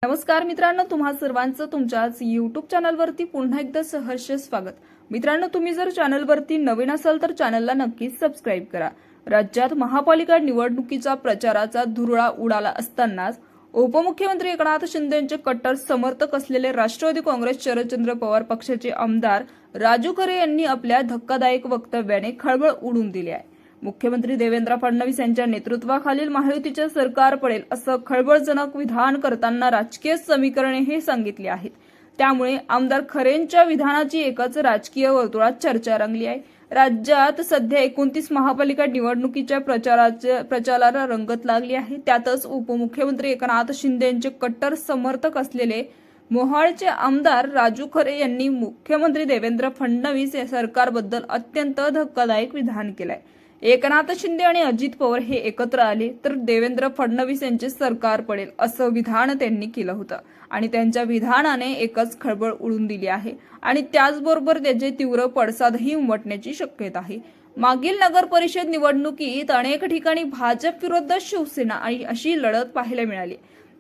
नमस्कार मित्रांनो, तुम्हा सर्वांचं तुमच्याच YouTube चॅनलवरती पुन्हा एकदा सहर्ष स्वागत। मित्रांनो, तुम्ही जर चॅनलवरती नवीन असाल तर चॅनलला नक्कीच सबस्क्राइब करा। राज्यात महापालिका निवडणुकीचा प्रचाराचा धुरळा उडाला असतानाच उपमुख्यमंत्री एकनाथ शिंदेंचे कट्टर समर्थक असलेले राष्ट्रवादी काँग्रेस शरदचंद्र पवार पक्षाचे आमदार राजू खरे यांनी आपल्या धक्कादायक वक्तव्याने खळबळ उडवून दिली आहे। मुख्यमंत्री देवेंद्र फडणवीस यांच्या नेतृत्वाखालील महायुतीचे सरकार पडेल असं खळबळजनक विधान करताना राजकीय समीकरणे हे सांगितली आहेत। त्यामुळे आमदार खरेंच्या विधानाची एकच राजकीय वर्तुळात चर्चा रंगली आहे। राज्यात सध्या 29 महापालिका निवडणुकीच्या प्रचाराला रंगत लागली आहे। त्यातच उपमुख्यमंत्री एकनाथ शिंदे यांचे कट्टर समर्थक असलेले मोहाळचे आमदार राजू खरे यांनी मुख्यमंत्री देवेंद्र फडणवीस या सरकारबद्दल अत्यंत धक्कादायक विधान केलंय। एकनाथ शिंदे आणि अजित पवार हे एकत्र आले तर देवेंद्र फडणवीस यांचे सरकार पडेल असं विधान त्यांनी केलं होतं आणि त्यांच्या विधानाने एकच खळबळ उडून दिली आहे आणि त्याचबरोबर त्याचे तीव्र पडसादही उमटण्याची शक्यता आहे। मागील नगर परिषद निवडणुकीत अनेक ठिकाणी भाजप विरुद्ध शिवसेना आणि अशी लढत पाहायला मिळाली।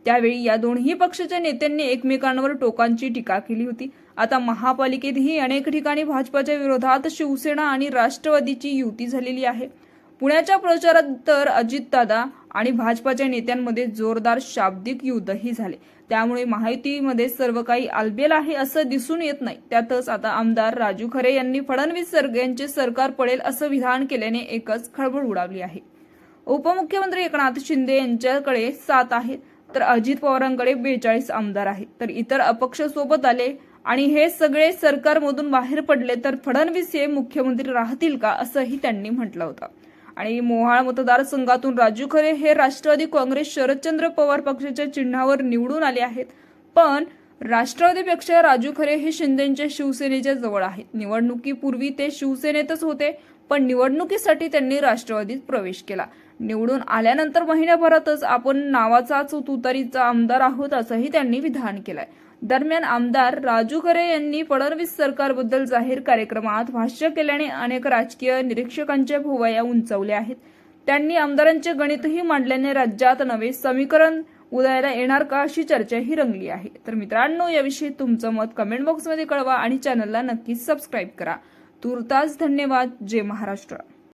त्यावेळी या दोन्ही पक्षाच्या नेत्यांनी एकमेकांवर टोकांची टीका केली होती। आता महापालिकेतही अनेक ठिकाणी भाजपच्या विरोधात शिवसेना आणि राष्ट्रवादीची युती झालेली आहे। पुण्याच्या प्रचारात तर अजितदादा आणि भाजपच्या नेत्यांमध्ये जोरदार शाब्दिक युद्धही झाले। त्यामुळे महायुतीमध्ये सर्व काही आलबेल आहे असं दिसून येत नाही। त्यातच आता आमदार राजू खरे यांनी फडणवीस यांचे सरकार पडेल असं विधान केल्याने एकच खळबळ उडाली आहे। उपमुख्यमंत्री एकनाथ शिंदे यांच्याकडे 7 आहेत तर अजित पवारांकडे 42 आमदार आहेत, तर इतर अपक्ष सोबत आले आणि हे सगळे सरकारमधून बाहेर पडले तर फडणवीस हे मुख्यमंत्री राहतील का असंही त्यांनी म्हटलं होतं। आणि मोहाळ मतदारसंघातून राजू खरे हे राष्ट्रवादी काँग्रेस शरदचंद्र पवार पक्षाच्या चिन्हावर निवडून आले आहेत, पण राष्ट्रवादीपेक्षा राजू खरे हे शिंदेच्या शिवसेनेच्या जवळ आहेत। निवडणुकीपूर्वी ते शिवसेनेतच होते, पण निवडणुकीसाठी त्यांनी राष्ट्रवादीत प्रवेश केला। निवडून आल्यानंतर महिन्याभरातच आपण नावाचाच तुतारीचा आमदार आहोत असंही त्यांनी विधान केलंय। दरम्यान आमदार राजू खरे यांनी फडणवीस सरकारबद्दल जाहीर कार्यक्रमात भाष्य केल्याने अनेक राजकीय निरीक्षकांच्या भुवया उंचावल्या आहेत। त्यांनी आमदारांचे गणितही मांडल्याने राज्यात नवे समीकरण उदयाला येणार का अशी चर्चाही रंगली आहे। तर मित्रांनो, याविषयी तुमचं मत कमेंट बॉक्समध्ये कळवा आणि चॅनलला नक्कीच सबस्क्राईब करा। तुर्तास धन्यवाद। जय महाराष्ट्र।